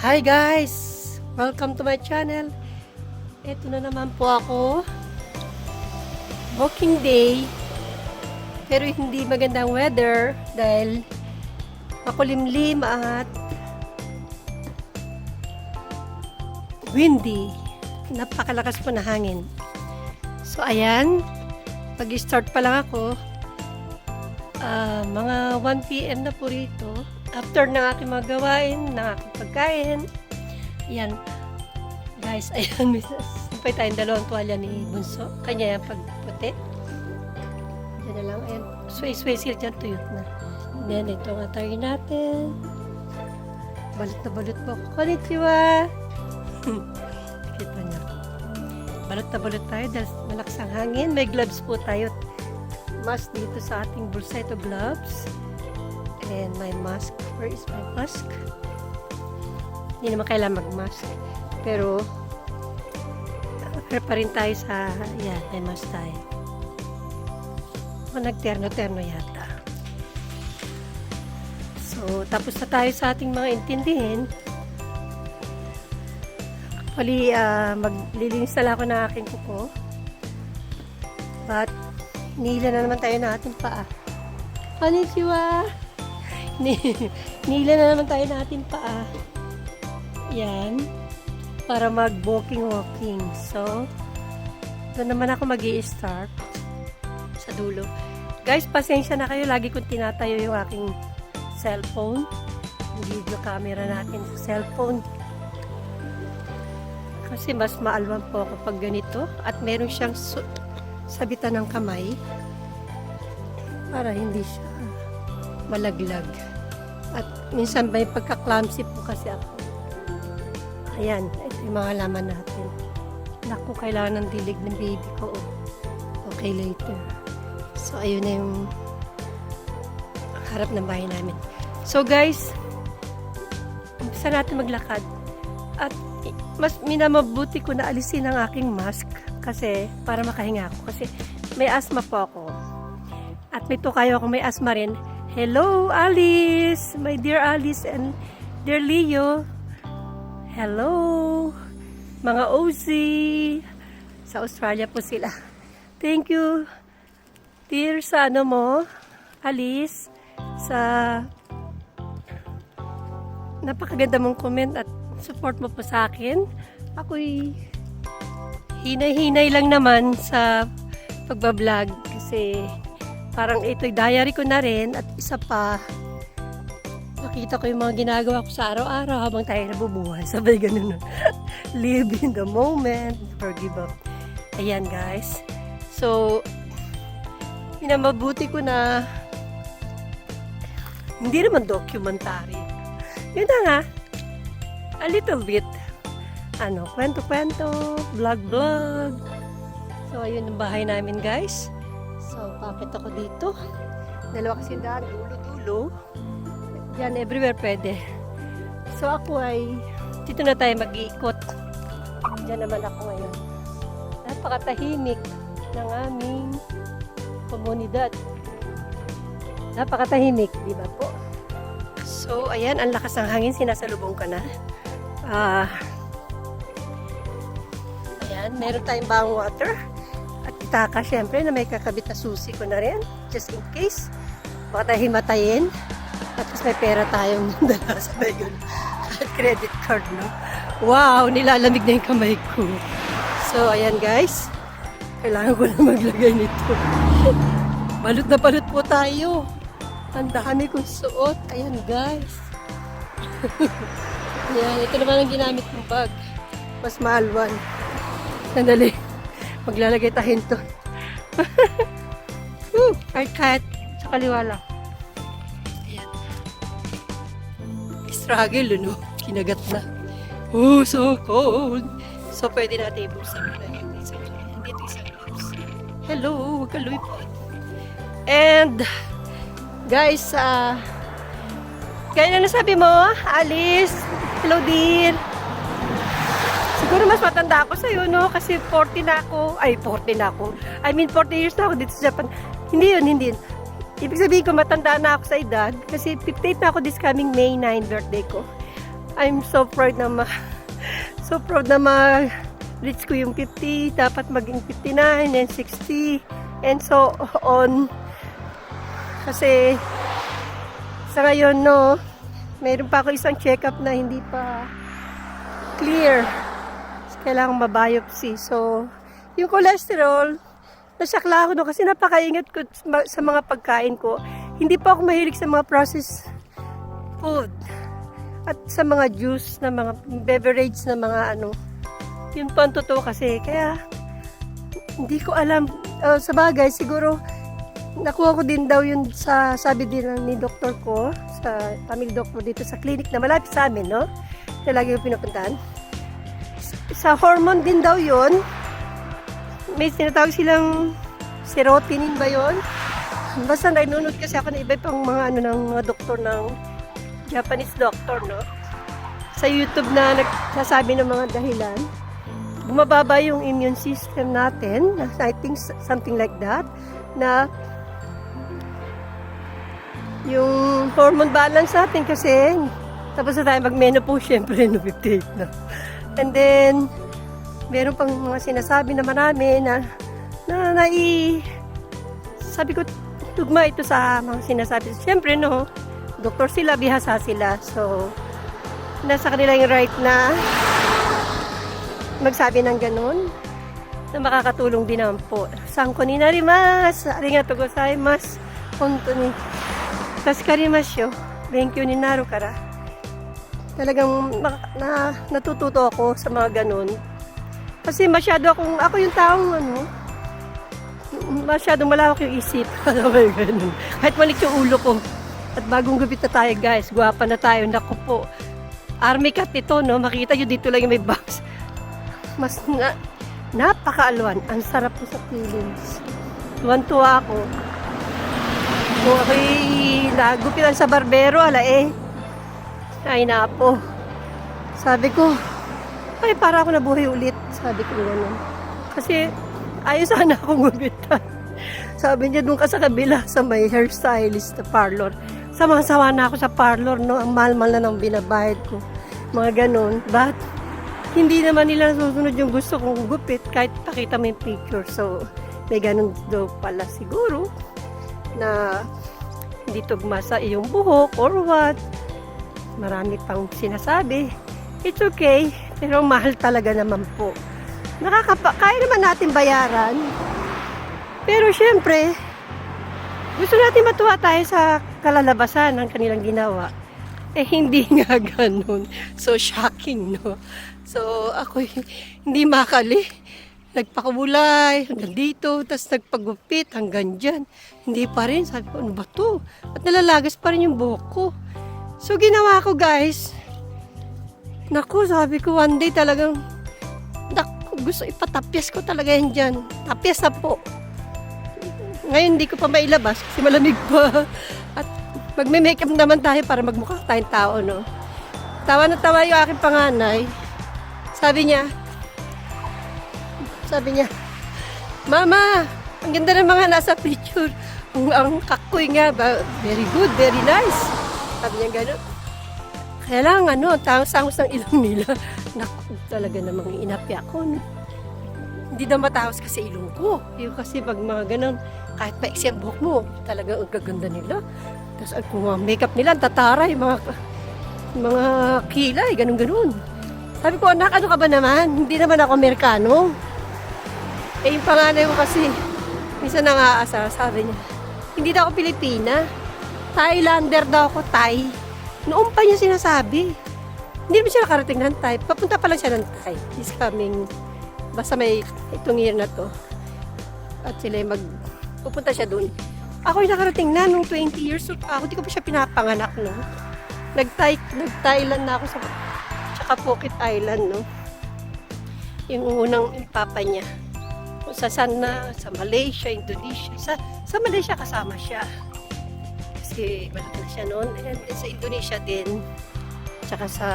Hi guys! Welcome to my channel. Ito na naman po ako. Walking day. Pero hindi magandang weather dahil makulimlim at windy. Napakalakas po na hangin. So ayan, mag-start pa lang ako. Mga 1 PM na po rito. After ng aking mga gawain, ng aking pagkain. Ayan. Guys, ayan. May tayong dalawang tuwalya ni Bunso. Kanya yung pagputi. Diyan na lang. Ayan. Sway-sway sila dyan. Tuyot na. And then, ito ang atay natin. Balot na balot po. Konnichiwa! Kita niyo. Balot na balot tayo dahil malakas ang hangin. May gloves po tayo. Mask dito sa ating bulsa. Ito gloves. And my mask. Where is my mask? Hindi naman kailangan mag-mask. Pero, pa rin tayo sa, yan, may mask tayo. Nagterno-terno yata. So, tapos na tayo sa ating mga intindihin. Actually, maglilinis na lang ako ng aking kuko. But, nila na naman tayo ng ating paa. Konnichiwa! Nila na naman tayo ng ating paa. Yan. Para mag-walking. So, doon naman ako mag-i-start sa dulo. Guys, pasensya na kayo. Lagi kong tinatayo yung aking cellphone. Yung video camera natin sa cellphone. Kasi mas maalwan po kapag ganito. At meron siyang sabitan ng kamay. Para hindi siya malaglag. At minsan may pagka-clumsy po kasi ako. Ayan, ito yung mga laman natin. Naku, kailangan ng dilig ng baby ko. Okay, later. So, ayun na yung harap ng bahay namin. So, guys, umpisa natin maglakad. At mas minamabuti ko na alisin ang aking mask kasi para makahinga ako. Kasi may asthma po ako. At may tukayo ako may asthma rin. Hello, Alice! My dear Alice and dear Leo. Hello! Mga OZ! Sa Australia po sila. Thank you, dear, sa ano mo, Alice, sa napakaganda mong comment at support mo po sa akin. Ako'y hinay-hinay lang naman sa pagbablog kasi parang ito'y diary ko na rin at isa pa nakita ko yung mga ginagawa ko sa araw-araw habang tayo nabubuhay. Sabay ganun. Live in the moment. Never give up. Ayan guys. So, minamabuti ko na hindi naman documentary. Yun na nga. A little bit. Kwento-kwento. Vlog-vlog. So, ayun ang bahay namin guys. So, pakit ako dito. Dalawa kasi daan. Dulo-dulo. Yan, everywhere pwede. So, ako ay dito na tayo mag-iikot. Diyan naman ako ngayon. Napakatahimik ng aming komunidad. Napakatahimik, di ba po? So, ayan, ang lakas ng hangin. Sinasalubong ka na. Ayan, meron tayong bang water. At itaka, syempre, na may kakabit na susi ko na rin. Just in case. Baka tayo himatayin. Tapos may pera tayong dala sa bayon. At credit card, no? Wow! Nilalamig na yung kamay ko. So, ayan guys. Kailangan ko na maglagay nito. Balot na balot po tayo. Ang dami kong suot. Ayan guys. Ayan, ito naman ang ginamit kong bag. Mas maalwan. Sandali. Maglalagay tayo nito. Kahit sa kaliwa lang. Struggle, no? Kinagat na. Oh, so cold. So, pwede natin ibuksan na yung isang dito isang gloves. Hello, huwag ka lumipot. And, guys, kaya na nasabi mo, Alice? Hello, dear. Siguro mas matanda ako sa'yo, no? Kasi 40 na ako. Ay, 40 na ako. I mean, 40 years na ako dito sa Japan. Hindi yun. Ibig sabihin ko, matanda na ako sa edad. Kasi 58 na ako this coming May 9 birthday ko. I'm so proud na so proud na reach ko yung 50, dapat maging 59 and 60 and so on. Kasi sa ngayon, no, mayroon pa ako isang check-up na hindi pa clear. Kailangan mabiopsy. So, yung cholesterol, nasakla ako no kasi napakaingat ko sa mga pagkain ko. Hindi pa ako mahilig sa mga processed food at sa mga juice na mga beverage na mga ano. Yun po ang totoo kasi. Kaya, hindi ko alam. Sa bagay, siguro, nakuha ko din daw yun sa sabi din ni doktor ko, sa family doctor dito sa clinic na malapit sa amin, no? Na lagi ko pinupuntahan. Sa hormone din daw yun. May sinatawag silang serotonin ba yun? Basta nanonood kasi ako na iba pang mga ano ng mga doktor ng Japanese doctor, no? Sa YouTube na nagsasabi ng mga dahilan. Bumababa yung immune system natin. I think something like that. Na yung hormone balance natin kasi tapos na tayo mag-menopause, syempre no 58 na. And then meron pang mga sinasabi na marami na sabi ko tugma ito sa mga sinasabi. Syempre no, doktor sila, bihasa sila. So nasa kanila yung right na magsabi ng ganun na makakatulong din naman po. Sanko ni narimas, arigatou gozaimasu. Honto ni Karimasyo, thank you ni Naru Kara. Talagang natututo ako sa mga ganun. Kasi masyado ako yung taong masyadong malawak yung isip. Kahit malit yung ulo ko. At bagong gupit na tayo guys, guwapa na tayo. Naku po, army cat ito, no? Makita nyo dito lang yung may box. Mas napakaalwan. Ang sarap po sa feelings. Tuwan-tuwa ako. Kung ako'y nagupitan sa barbero, ay na po. Sabi ko, ay para ako nabuhay ulit. Sabi ko gano'n. Kasi ayos sana akong gupitan. Sabi niya, doon ka sa kabila, sa may hairstylist na parlor. Sama-sawa na ako sa parlor, no? Ang mahal-mahal na ng binabayad ko. Mga gano'n. But, hindi naman nila susunod yung gusto kong gupit kahit pakita mo yung picture. So, may ganun daw pala siguro na hindi tugma sa iyong buhok or what. Marami pang sinasabi. It's okay, pero mahal talaga naman po. Kaya naman natin bayaran. Pero syempre, gusto natin matuwa tayo sa kalalabasan ng kanilang ginawa. Hindi nga ganun. So shocking, no? So ako hindi makali. Nagpakabulay hanggang dito, tapos nagpagupit hanggang dyan. Hindi pa rin. Sabi ko, ano ba to? At nalalagas pa rin yung buhok ko. So, ginawa ko, guys. Naku, sabi ko, one day talagang, gusto ipatapyas ko talaga yan dyan. Tapyas na po. Ngayon, hindi ko pa mailabas kasi malamig pa. At magme-makeup naman tayo para magmukha tayong tao, no? Tawa na tawa yung aking panganay. Sabi niya, Mama, ang ganda ng mga nasa picture. Ang kakoy nga, very good, very nice. Sabi niya gano'n. Kaya lang, tangos ng ilong nila. Naku, talaga namang inapya ko. No? Hindi na matahos kasi ilong ko. Yung kasi pag mga gano'n, kahit paiksi ang buhok mo, talaga ang gaganda nila. Tapos kung mga makeup nila, ang tataray, mga kilay, gano'n. Sabi ko, anak, ano ka ba naman? Hindi naman ako Amerikano. Yung panganay ko kasi, minsan nangaasar, sabi niya, hindi daw ako Pilipina. Thailander daw ako, Thai. Noon pa niya sinasabi. Hindi naman siya nakarating ng Thai. Papunta pa lang siya ng Thai. He's coming, basta may itong year na to. At sila pupunta siya doon. Ako yung nakarating na nung 20 years old ako. Di ko pa siya pinapanganak, no? Nag-Thailand na ako tsaka Phuket Island, no? Yung unang papa niya. Sa Malaysia, Indonesia. Sa Malaysia kasama siya. Kasi malaki na siya noon. And sa Indonesia din. Tsaka sa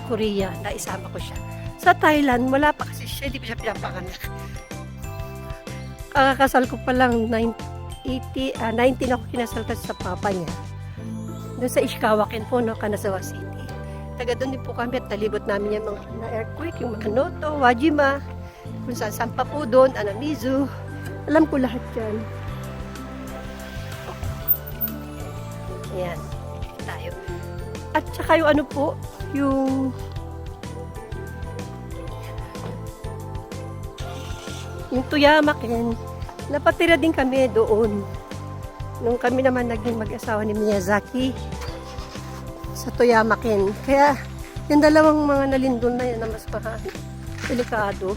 Korea, naisama ko siya. Sa Thailand, wala pa kasi siya. Hindi pa siya pinapanganak. Kakasal ko pa lang 19 ako kinasal kasi sa papa niya. Doon sa Ishikawa Kenpo, no, Kanazawa City. taga doon din po kami at nalibot namin yung mga na-earthquake, yung mga Noto, Wajima, kung saan pa po doon, Anamizu. Alam ko lahat yan. Ayan, tayo. At saka yung ano po, yung Tuyamaken, napatira din kami doon. Nung kami naman naging mag-asawa ni Miyazaki sa Tuyamaken. Kaya, yung dalawang mga nalindol na yan na mas delikado.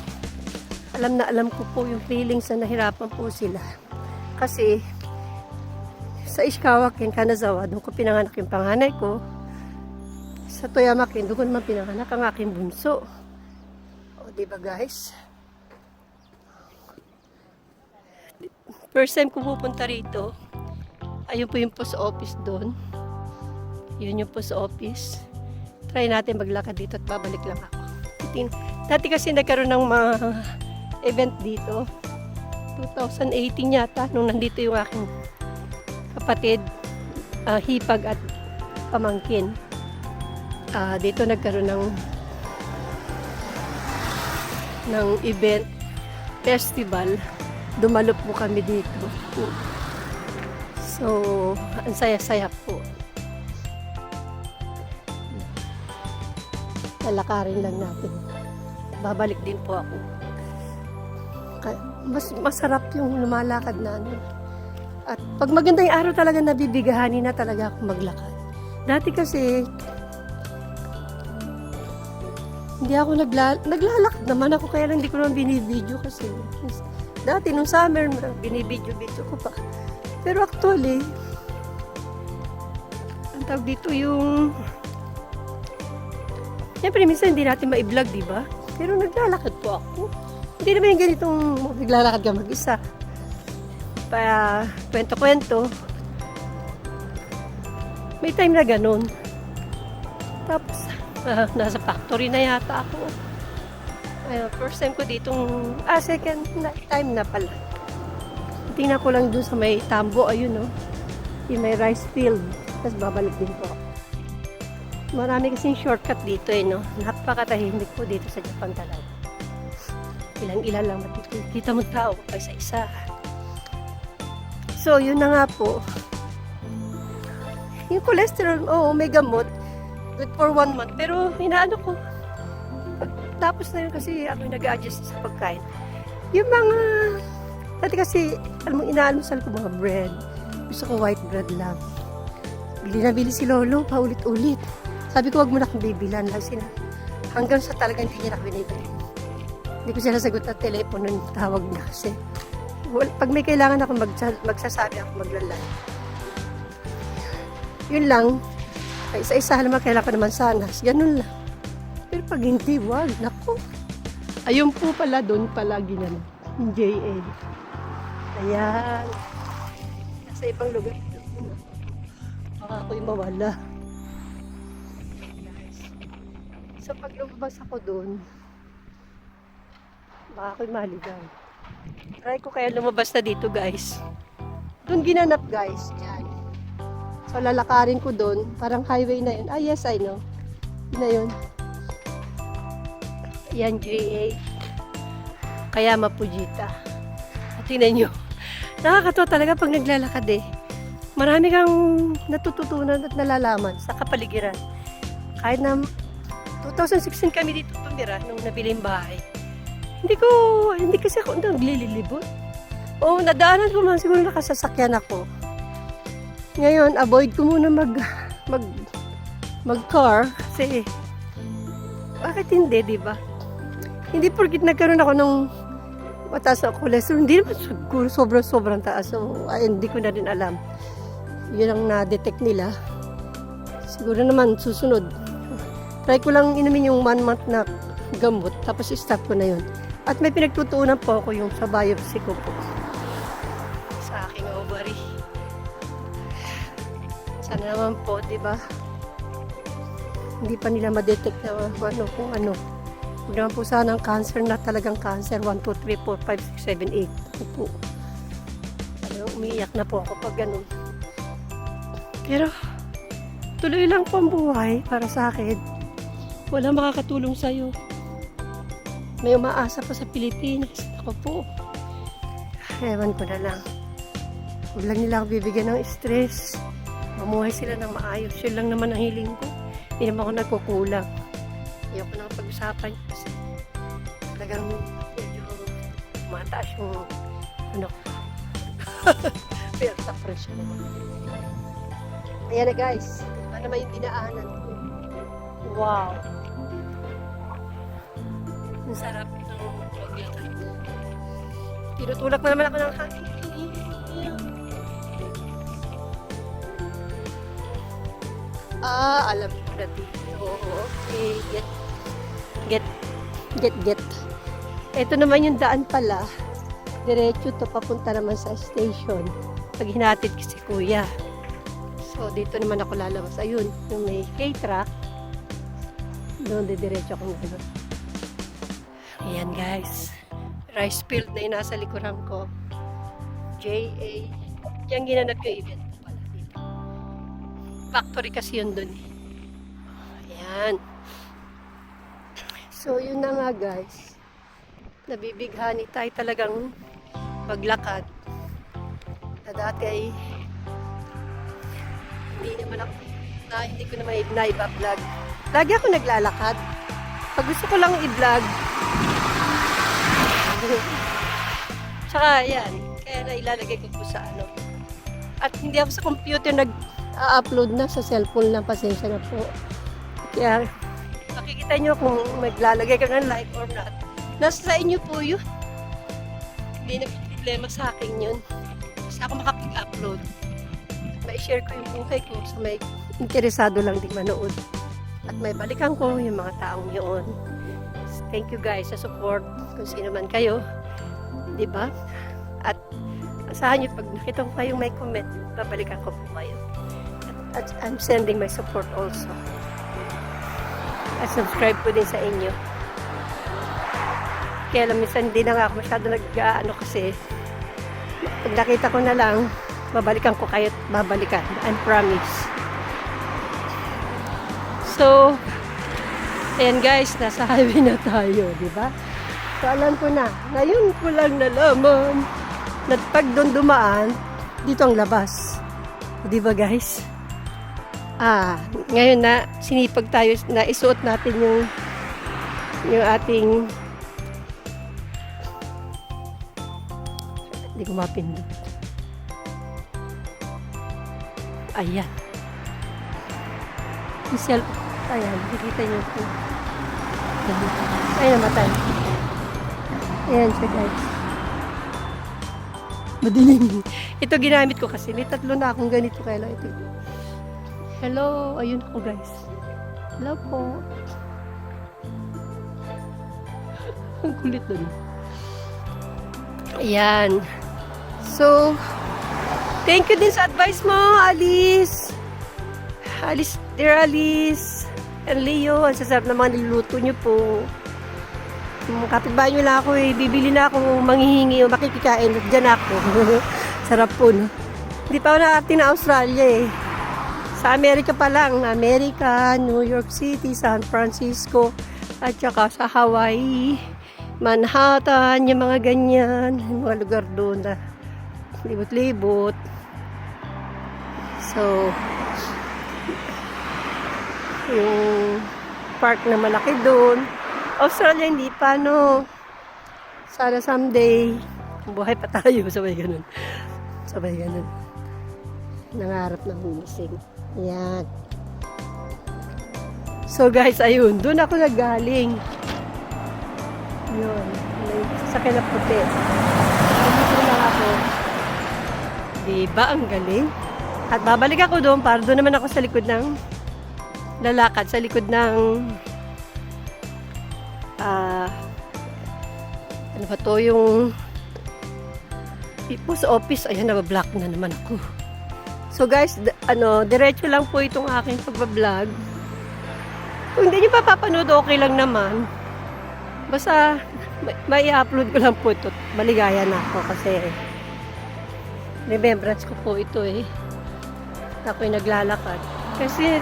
Alam na alam ko po yung feelings na nahirapan po sila. Kasi, sa Ishikawaken, Kanazawa, doon ko pinanganak yung panganay ko. Sa Tuyamaken, doon ko naman pinanganak ang aking bunso. O, diba guys? First time ko pupunta rito, ayun po yung post office doon. Yun yung post office. Try natin maglakad dito at babalik lang ako. Dati kasi nagkaroon ng mga event dito. 2018 yata, nung nandito yung aking kapatid, hipag at pamangkin. Dito nagkaroon ng event, festival. Dumalop po kami dito. So, ang saya-saya po. Lalakarin lang natin. Babalik din po ako. Mas masarap yung lumalakad na ano. At pag maganda yung araw talaga, nabibigahanin na talaga ako maglakad. Dati kasi, hindi ako naglalakad naman ako, kaya lang hindi ko naman binibidyo kasi. Dati nung summer, binibidyo-bidyo ko pa. Pero actually, ang tawag dito yung... Siyempre, minsan hindi natin ma-vlog, di ba? Pero naglalakad po ako. Hindi naman yung ganitong naglalakad ka mag-isa. Pa kwento-kwento. May time na ganun. Tapos, nasa factory na yata ako. First time ko ditong, second time na pala. Tingnan ko lang dun sa may tambo, ayun no. Yung may rice field. Tapos babalik din po. Marami kasing shortcut dito no. Napakatahimik po dito sa Japan talaga. Ilan-ilan lang makikita mo tao pa isa-isa. So, yun na nga po. Yung cholesterol, may gamot. Good for 1 month. Pero, hinaano ko. Tapos na yun kasi ako nag-adjust sa pagkain. Yung mga, dati kasi, alam mo, inaalusal ko mga bread. Gusto ko white bread lang. Bili na bili si Lolo, paulit-ulit. Sabi ko, wag mo na akong bibilan lang sila. Hanggang sa talagang hindi niya na binibili. Hindi ko sila sagot at telepono, tawag na kasi. Pag may kailangan ako, magsasabi ako, maglalay. Yun lang. Isa-isa naman, kailangan ko naman sana. Ganun lang. Pero pag hindi, wag. Naku. Ayun po pala, doon pala ginano. Yung JA. Ayan. Nasa ibang lugar. Baka ako'y mawala. So pag lumabas ako doon, baka ako'y maligaw. Try ko kaya lumabas na dito guys. Doon ginanap guys. Yan. So lalakarin ko doon. Parang highway na yun. Yes, I know. Yun na yun. Yan, JA. Kayama Fujita. At tingnan nyo. Nakakatawa talaga pag naglalakad eh. Marami kang natututunan at nalalaman sa kapaligiran. Kahit na 2016 kami dito tumira nung nabili yung bahay. Hindi kasi ako naglilibot. Nadaanan ko man siguro nakasasakyan ako. Ngayon, avoid ko muna mag-car kasi bakit hindi, di ba? Hindi porkit nagkaroon ako ng mataas na cholesterol, hindi naman siguro sobrang taas. So, hindi ko na rin alam. Yun ang na-detect nila. Siguro naman susunod. Try ko lang inumin yung 1 month na gamot, tapos stop ko na yun. At may pinagtutuunan po ako yung sa biopsy ko po. Sa aking ovary. Sana naman po, di ba? Hindi pa nila ma-detect na kung ano. Huwag naman po sana ang cancer na talagang cancer. 1, 2, 3, 4, 5, 6, 7, 8. Ako po. Umiiyak na po ako pag ganun. Pero, tuloy lang po ang buhay para sa akin. Wala makakatulong sa'yo. May umaasa pa sa Pilipinas. Ako po. Ewan ko na lang. Huwag lang nila ako bibigyan ng stress. Mamuhay sila ng maayos. Yun lang naman ang hiling ko. Hindi naman ako nagkukulang. Ayoko na pag-usapan kasi talagang medyo mataas yung ano ko. Pero sa pressure naman. Ayan na guys. Para naman yung dinaanan ko. Wow. Ang sarap ng paglakad. Tinutulak na naman ako ng hangin. Alam ko na dito. Okay. Get. Ito naman yung daan pala. Diretso to papunta naman sa station. Pag hinatid si kuya. So, dito naman ako lalabas. Ayun, yung may K-truck. Doon, diretso akong gano'n. Ayan, guys. Rice field na yung nasa likuran ko. JA. Diyan ginanap yung event pala dito. Factory kasi yun doon. Ayan. So, yun na nga, guys. Nabibighani tayo talagang maglakad. Na dati ay hindi ko naman i-vlog. Lagi ako naglalakad. Pag gusto ko lang i-vlog. Tsaka yan. Kaya na ilalagay ko po sa ano. At hindi ako sa computer nag-upload na sa cellphone lang. Pasensya na po. Kaya makikita nyo kung maglalagay ko ng like or not. Nasa sa inyo po yun. Hindi na problema sa akin yun. Basta ako makapag-upload. Mai-share ko yung buhay ko sa may interesado lang din manood. At may balikan ko yung mga taong yun. Thank you guys sa support. Kung sino man kayo. Diba? At asahan nyo pag nakita ko kayong may comment, babalikan ko po kayo. At I'm sending my support also. At subscribe po din sa inyo. Kaya alam, minsan hindi na nga ako masyado nag-ano kasi pag nakita ko na lang, babalikan ko kayo at babalikan. I promise. So, ayan guys, nasa highway na tayo, di ba? So, alam ko na. Ngayon ko lang nalaman na pag doon dumaan, dito ang labas. Di ba guys? Ngayon na sinipag tayo na isuot natin yung ating hindi ko mapindot. Ayan. Ayan, nakikita nyo ito. Ayan, namatay. Ayan siya guys. Madilim. Ito ginamit ko kasi. May 3 na akong ganito kaya lang ito. Hello. Ayun ako guys. Hello po. Ang kulit doon. Ayan. So, thank you din sa advice mo, Alice. Dear Alice and Leo, ang sasarap na mga niluto nyo po. Kapitbahay nyo lang ako eh. Bibili na ako manghihingi o makikikain. Diyan ako. Sarap po, no? Hindi pa ako nakarating na Australia eh. Sa Amerika pa lang. Amerika, New York City, San Francisco, at saka sa Hawaii, Manhattan, yung mga ganyan. Yung mga lugar doon na libot-libot. So, yung park na malaki doon. Australia hindi pa, no? Sana someday, buhay pa tayo, sabay ganun. Sabay ganun. Nangarap ng humising. Yan. So guys, ayun. Doon ako naggaling. Yun. May sasakyan na puti. Dito lang ako. Diba? Ang galing. At babalik ako doon para doon naman ako sa likod ng lalakad. Sa likod ng ano ba to? Yung post office. Ayan, nabablock na naman ako. So guys, diretso lang po itong aking pagbablog. Kung hindi nyo pa papanood, okay lang naman. Basta, may i-upload ko lang po ito. Maligaya na ako kasi remembrance ko po ito eh. Ako'y naglalakad. Kasi,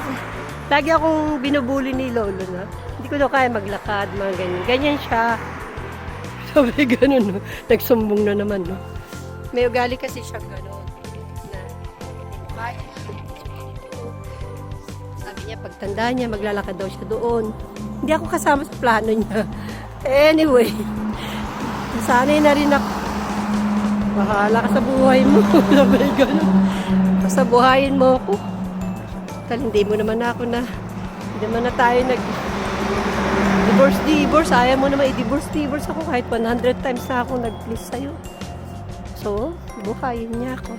Lagi akong binubuli ni Lolo na hindi ko daw kaya maglakad, mga ganyan. Ganyan siya. Sabi ganun, no? Nagsumbong na naman, no? May ugali kasi siya ganun. Na, kaya. Sabi niya, pagtanda niya, maglalakad daw siya doon. Hindi ako kasama sa plano niya. Anyway, nasanay na rin ako. Bahala ka sa buhay mo. Sabi ganun. Basta buhayin mo ako. Hindi mo naman ako na, hindi naman na tayo divorce. Ayaw mo naman i-divorce ako kahit 100 times na ako nag-please sa'yo. So, buhayin niya ako.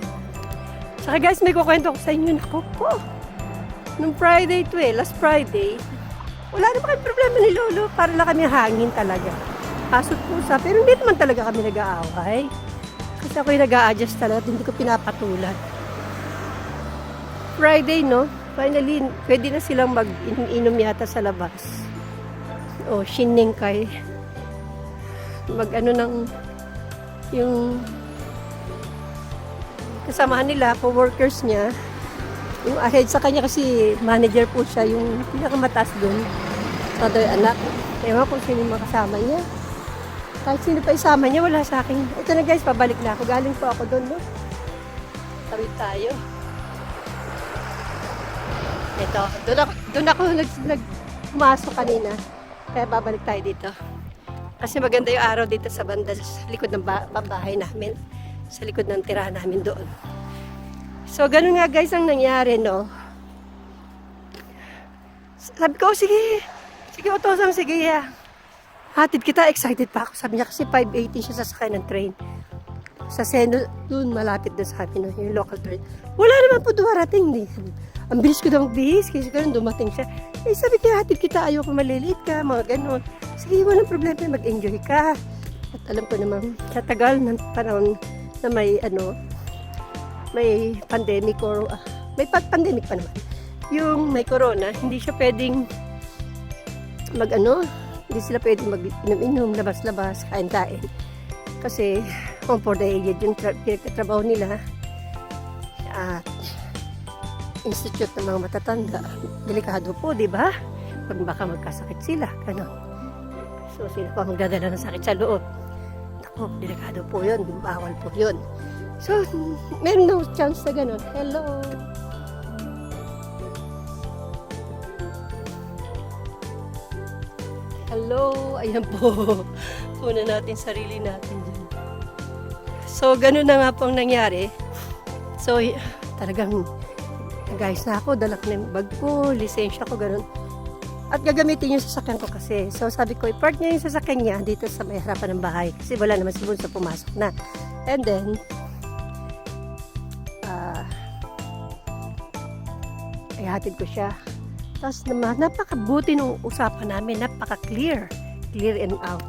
Saka guys, may kukwento ko sa inyo. Naku po. Nung Friday to last Friday, wala naman kami problema ni Lolo. Para lang kami hangin talaga. Pasok pusa. Pero hindi naman talaga kami nag-aaway. Kasi ako yung nag-a-adjust talaga. Hindi ko pinapatulan. Friday, no? Finally, pwede na silang mag-inom yata sa labas. O, shining kay. Mag-ano ng, yung kasamahan nila, co-workers niya, yung ahead sa kanya kasi manager po siya, yung pinakamataas dun. Sa other anak. Ewan ko sino yung makasama niya. Kahit sino pa isama niya, wala sa akin. Ito na guys, pabalik na ako. Galing po ako dun, no? Tawid tayo. Ito, doon ako pumasok kanina. Kaya babalik tayo dito. Kasi maganda yung araw dito sa banda, sa likod ng bahay namin. Sa likod ng tirahan namin doon. So, ganun nga guys ang nangyari, no? Sabi ko, sige, Otosang, sige, yeah. Hatid kita, excited pa ako. Sabi niya kasi 5:18 siya sasakay ng train. Sa Seno, doon malapit doon sa amin, no? Yung local train. Wala naman po dumarating, di. Ang bilis ko daw magbihis, kasi ganun dumating siya. Eh, sabi ko, hatid kita, ayoko maliliit ka, mga ganun. Sige, walang problema, mag-enjoy ka. At alam ko naman, sa tagal ng panahon na may, may pandemic or, may pandemic pa naman. Yung may corona, hindi siya pwedeng hindi sila pwedeng mag-inom-inom, labas-labas, kain-kain. Kasi, kung for the aged, yung pinagtatrabaho nila, at institute ng mga matatanda, delikado po, di ba? Pag baka magkasakit sila, gano'n. So, sila pa magdadala ng sakit sa loob. Naku, delikado po yun, bawal po yun. So, meron no chance na gano'n. Hello! Hello! Ayan po. Kuna natin sarili natin dyan. So, gano'n na nga pong nangyari. So, talagang guys na ako, dala ko na yung bag ko, lisensya ko, gano'n. At gagamitin yung sasakyan ko kasi. So sabi ko, i-park niya yung sasakyan niya dito sa may harapan ng bahay. Kasi wala naman si Bunso pumasok na. And then, ihatid ko siya. Tapos napakabuti nung usapan namin, napaka-clear. Clear and out.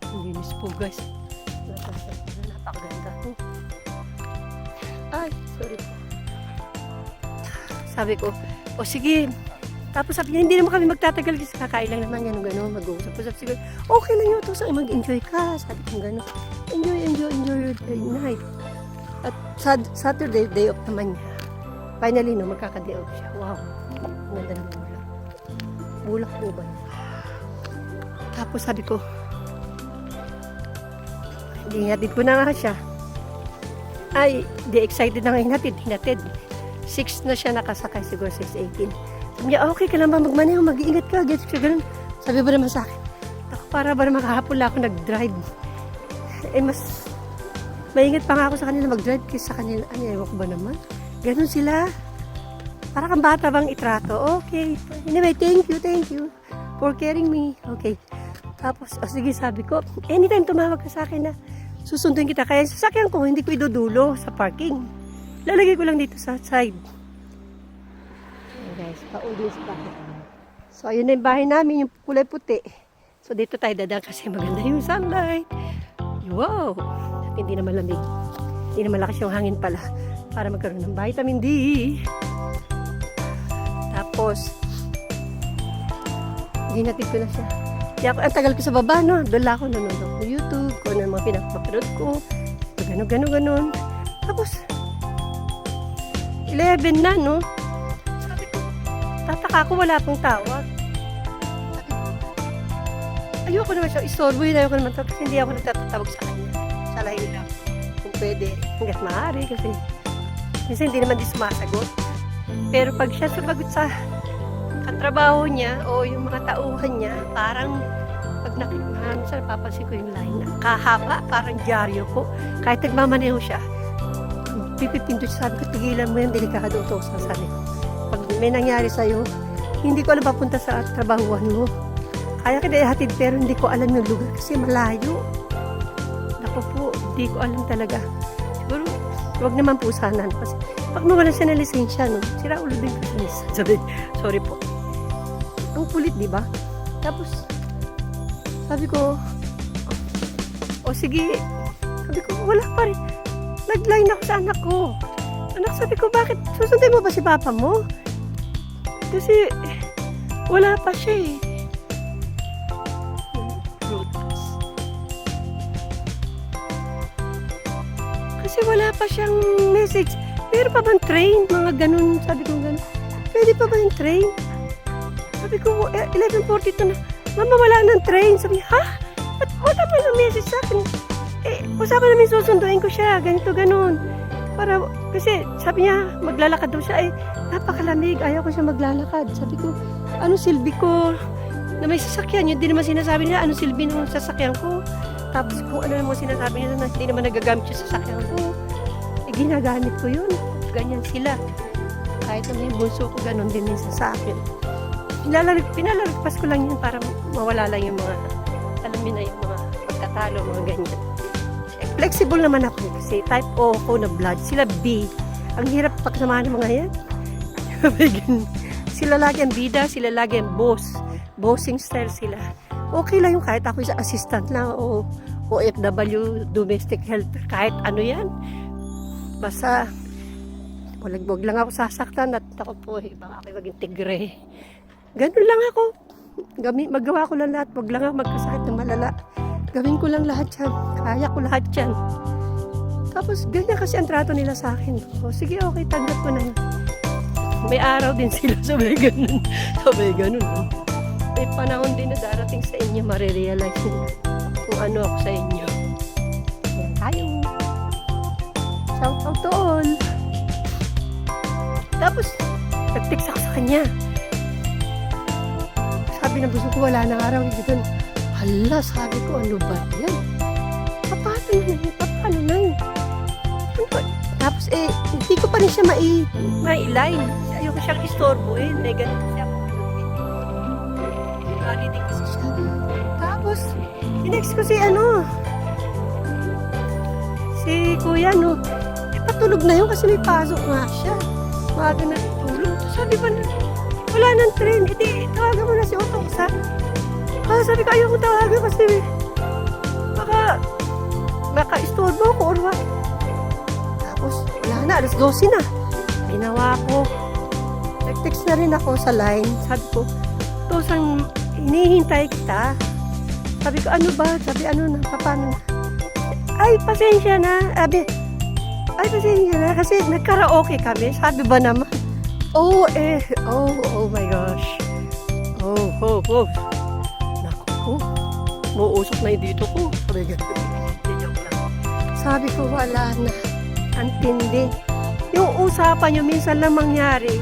Ang linis po guys. Napakaganda. Ay, sorry po. Sabi ko, o sige. Tapos sabi niya, hindi naman kami magtatagal kasi kakain lang naman yan, gano'n, mag-uusap-usap. Siguro, okay lang yun, tapos mag-enjoy ka. Sabi ko gano'n, enjoy your night. At Saturday, day off naman niya. Finally, no, magkaka-day off siya. Wow, ang ganda ng bulak. Bulak po ba yun? Tapos sabi ko, hinatid ko na nga siya. Ay, di excited na nga hinatid. 6 na siya nakasakay, siguro 6:18. Sabi niya, okay ka lang ba magmaneho, mag-iingat ka, get siya, ganun. Sabi ba naman sa akin, ako para ba naman kahapon lang ako nag-drive. Eh, mas maingat pa nga ako sa kanila mag-drive kaysa sa kanila. Ay, ewan ko ba naman? Ganun sila. Para kang bata bang itrato. Okay. Anyway, thank you for caring me. Okay. Tapos, sige, sabi ko, anytime tumawag ka sa akin na susunduin kita. Kaya sa sasakyan ko, hindi ko idudulo sa parking. Lalagay ko lang dito sa side. Guys, pauwi sa bahay. So, ayun na yung bahay namin, yung kulay puti. So, dito tayo dadaan kasi maganda yung sunlight. Wow! At hindi na malamig. Hindi na malakas yung hangin pala para magkaroon ng vitamin D. Tapos, hinatid ko na siya. Kaya ang tagal ko sa baba, no? Doon lang ako nanonood ng YouTube, kung ano mga pinapapanood ko. Ganon. Tapos, 11 na, no? tataka ako wala pang tawag. Ayoko naman siya istorbo yun. Ayoko naman kasi hindi ako nagtatawag sa kanya. Sa lahi lang. Kung pwede, hanggat maaari kasi minsan hindi naman di sumasagot. Pero pag siya sumagot sa katrabaho niya o yung mga tauhan niya, parang pag nakikimahan, minsan napapansin ko yung line na kahaba, parang dyaryo po. Kahit nagmamaneho siya, pipipindot siya, sabi ko, tigilan mo yan, delikado ito sa sabi ko. Pag may nangyari sa'yo, hindi ko alam papunta sa trabahuan mo. Kaya kita ihatid pero hindi ko alam yung lugar kasi malayo. Ako po, hindi ko alam talaga. Siguro, huwag naman po sana. Kasi pag nawalan siya ng lisensya, no, sira ulo din kasi. Sorry po. Ang kulit, di ba? Tapos, sabi ko, sige. Sabi ko, wala pa rin. Nag-line ako sa anak ko. Anak, sabi ko, bakit? Susundin mo ba si papa mo? Kasi, wala pa siya eh. Kasi wala pa siyang message. Pero pa bang train? Mga ganun. Sabi ko ganun. Pwede pa ba yung train? Sabi ko, 11:42 na. Mama, wala ng train. Sabi, ha? At wala pa ng message sa akin. Usapan namin susunduin ko siya. Ganito, ganun. Para, kasi sabi niya, maglalakad daw siya. Napakalamig. Ayaw ko siya maglalakad. Sabi ko, ano silbi ko? Na may sasakyan. Yun din naman sinasabi niya, ano silbi ng sasakyan ko? Tapos kung ano naman sinasabi niya na hindi naman nagagamit siya sa sasakyan ko. Ginagamit ko yun. Ganyan sila. Kahit naman yung bunso ko, ganun din minsan sa akin. Pinalaragpas ko lang yun para mawala lang yung mga, alam niyo na yung mga pagkatalo, mga ganyan. Flexible naman ako kasi type O ko na blood. Sila B. Ang hirap pagsamahan ng mga yan. Sila lagi ang bida, sila lagi ang boss. Bossing style sila. Okay lang yung kahit ako sa assistant lang o OFW, domestic helper, kahit ano yan. Basta, wag lang ako sasaktan at ako po, baka ako maging tigre. Ganun lang ako. Magawa ko lang lahat, wag lang ako magkasakit ng malala. Gawin ko lang lahat yan. Kaya ko lahat yan. Tapos, ganyan kasi ang trato nila sa akin. O, sige, okay, tanggap ko na yun. May araw din sila, sabay ganun. Sabay ganun. May panahon din na darating sa inyo, marirealize nyo kung ano ako sa inyo. Tayo. Shout out to all. Tapos, nag-text ako sa kanya. Sabi na gusto ko, wala nang araw. Ganun. Hala, sabi ko, ano ba yan? Paano na yun? Paano na yun? Tapos, hindi ko pa rin siya mai-line. Ayoko siyang istorbohin. May ganun siya. Din kasi siya. Tapos, sinext ko si kuya, no. Patulog na yun kasi may pasok nga siya. Maaga na tulog. Sabi pa na, wala nang train. Hindi, tawagan mo na si Otong sa. Sabi ko, ayoko tawagan kasi baka istorbo ko or what. Tapos, wala na, alas 12 na. Ginawa ko. Nag-text na rin ako sa line. Sabi ko, Tosang, hinihintay kita. Sabi ko, ano ba? Sabi, ano na, paano na? Ay, pasensya na. Ay, pasensya na. Kasi nagkaraoke kami. Sabi ba naman? Oh my gosh. Oh. Naku, muusok na yung dito ko. Sabi ko, wala na. Antindi. Yung usapan nyo, minsan lang mangyari.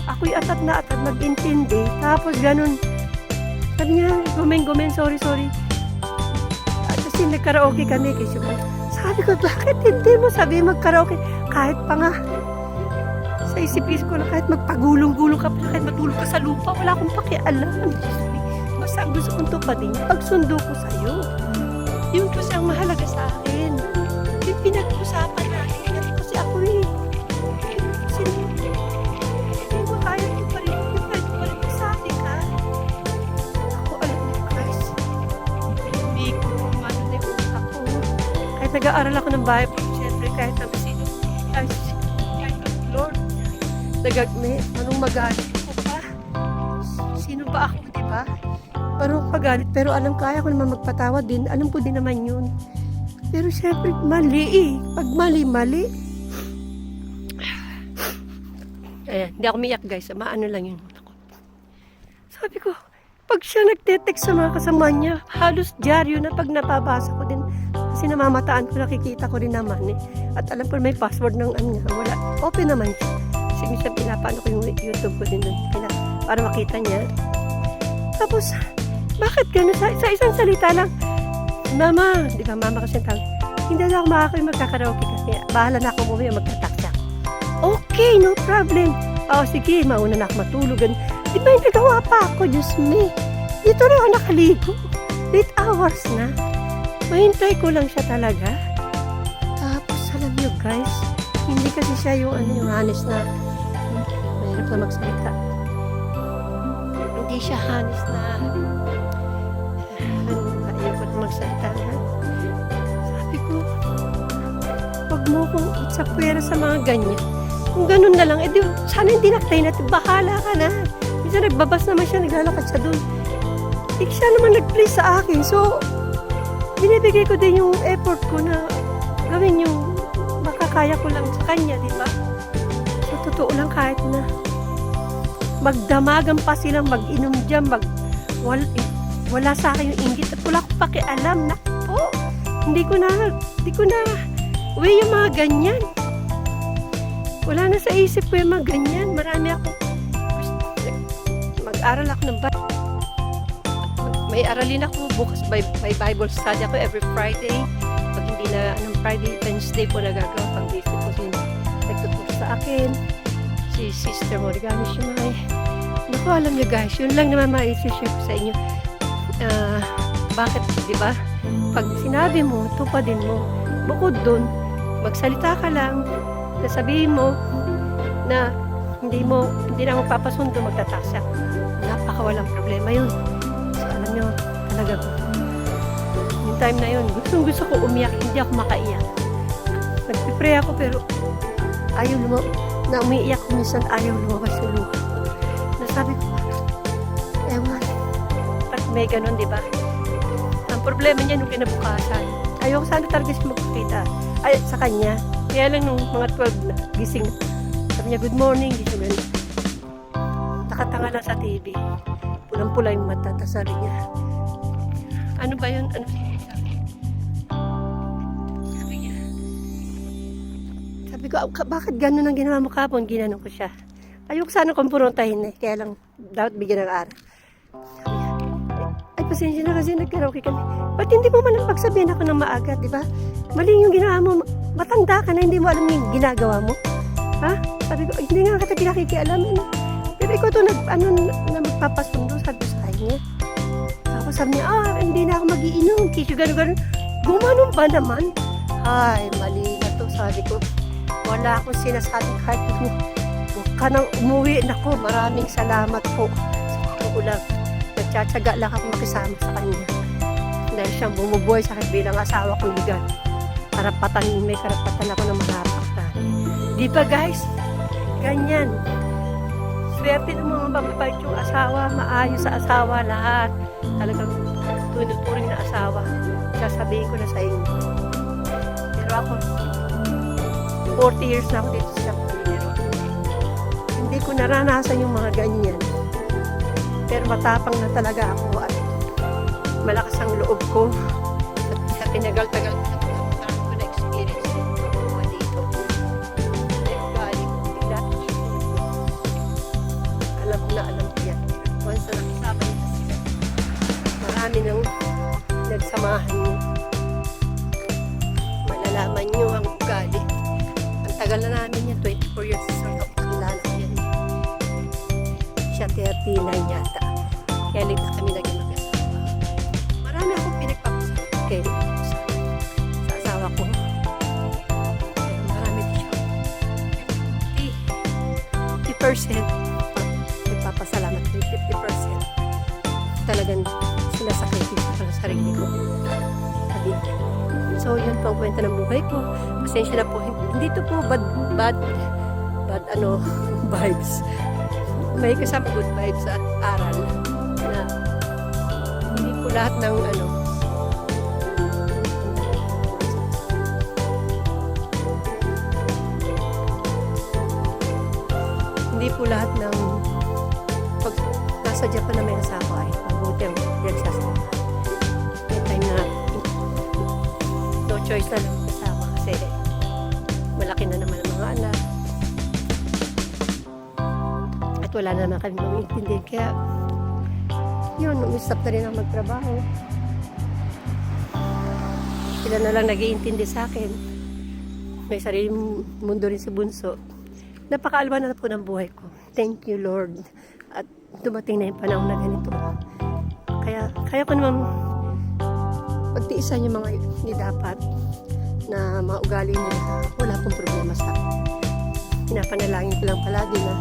Ako'y atat na atat mag-intindi. Tapos ganun. Sabi niya, gumen, sorry. At kasi nagkaraoke kami. Kasi sabi ko, bakit hindi mo sabi magkaraoke? Kahit pa nga. Sa isip-isip ko na kahit magpagulong-gulong ka pa, kahit matulog ka sa lupa, wala akong pakialam. Basta ang gusto kong tupadin, pagsundo ko sa'yo. Yun kasi ang mahalaga sa akin. Yung pinag-usapan natin, kasi ako kasi hindi mo kaya yung parin sa akin ka. Ako, alam niyo guys, hindi ko ano na yung utak ko. Kahit nag-aaral ako ng Bible, siyempre kahit ang sino, kahit Lord, anong magalit ko pa? Sino ba ako, diba? Parang pagalit, pero alam kaya ko naman magpatawad din. Alam ko din naman yun. Pero syempre, mali. Pag mali. Ayan, hindi ako miyak guys. Maano lang yun. Sabi ko, pag siya nagte-text sa mga kasama niya, halos dyaryo na pag napabasa ko din. Kasi namamataan ko, nakikita ko rin naman eh. At alam ko may password ng ano niya, wala. Open naman siya. Kasi minsan pinapano ko yung YouTube ko din doon para makita niya. Tapos, bakit gano'n? Sa isang salita lang, Mama, di ba mama kasi ang tawag, hindi na ako makakain magkakaraoke kasi bahala na ako umuwi magtataksa. Okay, no problem. Sige, mauna na ako matulog. Di ba yung nagawa pa ako, Diyos me. Dito rin ako nakaligo. 8 hours na. Mahintay ko lang siya talaga. Tapos, alam nyo guys, hindi kasi siya yung honest na, mahirap na magsalita. Hindi siya honest na, ayoko na magsalita na. Sabi ko, wag mo kong itsapwera sa mga ganyan. Kung ganun na lang, sana hindi naktay natin, bahala ka na. Minsan nagbabas naman siya, naglalakad siya doon. Siya naman nag-please sa akin. So, binibigay ko din yung effort ko na gawin yung makakaya ko lang sa kanya, di ba? So, totoo lang kahit na magdamagan pa silang mag-inom dyan, wala sa akin yung inggit at wala akong pakialam. Naku, hindi ko na uwi yung mga ganyan. Wala na sa isip ko yung mga ganyan. Marami ako. Mag-aral ako ng may aralin ako bukas. May Bible study ako every Friday. Pag hindi na, Friday, Wednesday po nagagawa. Pag visit ko nagtuturo sa akin. Si Sister Morgana Shumay. Naku, alam niyo guys, yun lang naman ma-share ko sa inyo. Bakit, di ba? Pag sinabi mo, tupadin mo. Bukod dun, magsalita ka lang. Sabihin mo na hindi na ako papasundo, magtataksa. Napakawalang problema yun. So, alam nyo, talaga yung time na yun, gusto ko umiyak, hindi ako makaiyak. Nagpipray ako pero na umiiyak ko minsan, ayaw lumabas yung luha ko. Nasabi ko, ewan, at may ganun, di ba? Ang problema niya nung kinabukasan, ayaw ko sana talaga siya magpapita sa kanya. Kaya lang nung mga 12 na gising, sabi niya, good morning, gising na. Nakatanga lang sa TV. Pulang-pula yung mata, tapos sabi niya, ano ba yun? Ano sabi niya? Sabi ko, bakit gano'n ang ginawa mo kapon? Ginanong ko siya. Ayoko sana kumprontahin eh, kaya lang dapat bigyan ng aral. Sabi niya, ay pasensya na kasi nagkaraoke kami. Ba't hindi mo man ang pagsabihin ako ng maaga, di ba? Mali yung ginawa mo. Matanda ka na, hindi mo alam yung ginagawa mo. Ha? Sabi ko, hindi nga kita pinakikialaman. Sabi ko ito, na magpapasundo, sabi ko sa kanya. Tapos sabi niya, hindi na ako mag-iinom. Kisyo, gano'n. Gumanon ba naman? Ay, mali na to. Sabi ko, wala akong sinasabing kahit mo. Huwag ka nang umuwi. Naku, maraming salamat po. Sa totoo lang, nagtsatsaga lang ako makisama sa kanya. Dahil siyang bumubuhay sa akin bilang asawa kong ligan. May karapatan ako na magpapaktan. Di ba guys? Ganyan. Swerte ng mga mababait yung asawa, maayos sa asawa, lahat. Talagang tunuturing na asawa. Sasabihin ko na sa inyo. Pero ako, 40 years na ako dito sa Panginoon. Hindi ko naranasan yung mga ganyan. Pero matapang na talaga ako at malakas ang loob ko. Sa tinagal-tagal alam ko yan. Once na nakisama niya sila, marami nang nagsamahan niyo. Malalaman niyo ang ugali. Ang tagal na namin yan, 24 years na kilala ko yan. Siya 39 yata. Kaya late na kami naging mag-asawa. Marami akong pinagpapasal sa asawa ko. Pero marami din siya. 50%. Pasalamat ko 50%. Talagang sinasakripisyo ko sa sarili ko. So, yun po ang kwento ng buhay ko. Pasensya na po. Hindi ito po bad vibes. May kasama good vibes at aral na hindi po lahat ng hindi po lahat ng pag nasa sa Japan na may asawa ay mabuti ang pinagsasama. May time na no choice na lang asawa kasi malaki na naman ang mga anak. At wala na naman kami maintindihan. Kaya yun, umistap na rin ang magtrabaho. Sila na lang nag-iintindi sa akin. May sariling mundo rin si Bunso. Napakaalwan na po ng buhay ko. Thank you, Lord. At dumating na yung panahon na ganito. Kaya ko naman pagtiisan yung mga hindi dapat na mga ugali nila. Wala pong problema sa akin. Pinapanalangin ko lang palagi na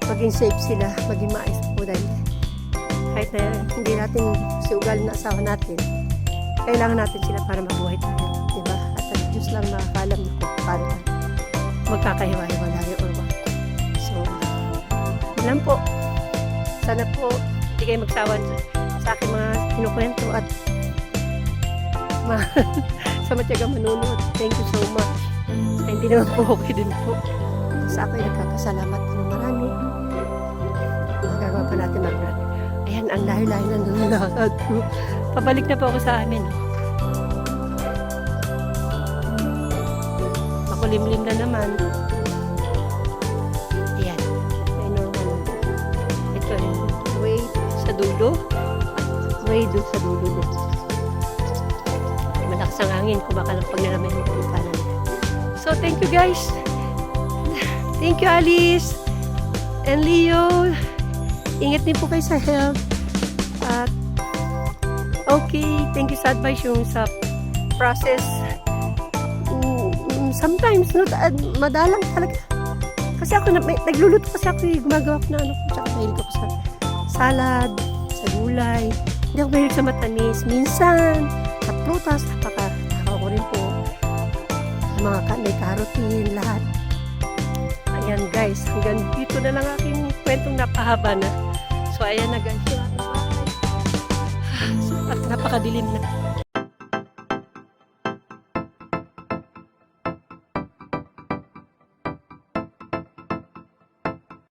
maging safe sila, maging maayos po dahil kahit na hindi natin si ugali na asawa natin, kailangan natin sila para mabuhay tayo, diba? At ang Diyos lang makakalam na kung paano magkakahiwa-hiwalay or what. So, yun lang po. Sana po hindi kayo magsawa sa akin mga kinukwento at sa matyaga manunod. Thank you so much. Ay, hindi naman po okay din po. Sa ako'y nagkakasalamat ng marami. Magagawa pa natin mag-run. Ayan, ang layo-layo na nalakad ko. Pabalik na po ako sa amin. Makulimlim na naman. Ayan. May normal. Ito yung way sa dulo. At way doon sa dulo doon. Malakas ang hangin. Kumakalang pag nalamay yung kanan. So, thank you guys. Thank you Alice. And Leo. Ingat din po kayo sa health. At okay, thank you sa advice yung sa process. Sometimes, no, madalang talaga. Kasi ako, nagluluto kasi ako, gumagawa ko na ano, tsaka mahilig ako sa salad, sa gulay. Hindi ako mahilig sa matamis. Minsan, sa prutas, napaka ko rin po. Mga may carotin, lahat. Ayan guys, hanggang dito na lang aking kwentong napahaba na. So ayan na guys, at napakadilim na.